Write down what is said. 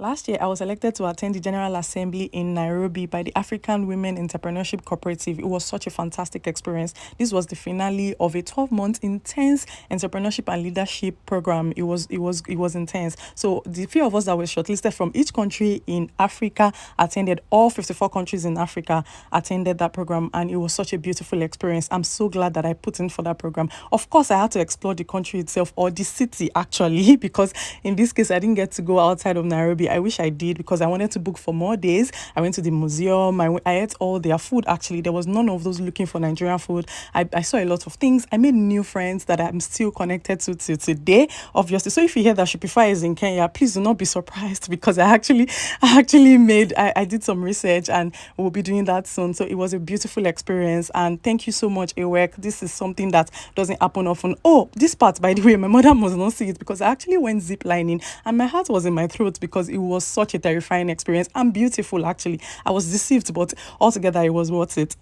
Last year, I was elected to attend the General Assembly in Nairobi by the African Women Entrepreneurship Cooperative. It was such a fantastic experience. This was the finale of a 12-month intense entrepreneurship and leadership program. It was intense. So the few of us that were shortlisted from each country in Africa attended. All 54 countries in Africa attended that program, and it was such a beautiful experience. I'm so glad that I put in for that program. Of course, I had to explore the country itself, or the city actually, because in this case, I didn't get to go outside of Nairobi. I wish I did, because I wanted to book for more days. I went to the museum. I ate all their food. Actually, there was none of those looking for Nigerian food. I saw a lot of things. I made new friends that I'm still connected to today, obviously. So if you hear that Shopify is in Kenya, please do not be surprised, because I did some research, and we'll be doing that soon. So it was a beautiful experience, and thank you so much, AWEC. This is something that doesn't happen often. Oh, this part, by the way, my mother must not see it, because I actually went zip lining, and my heart was in my throat, because it was such a terrifying experience and beautiful. Actually, I was deceived, but altogether it was worth it.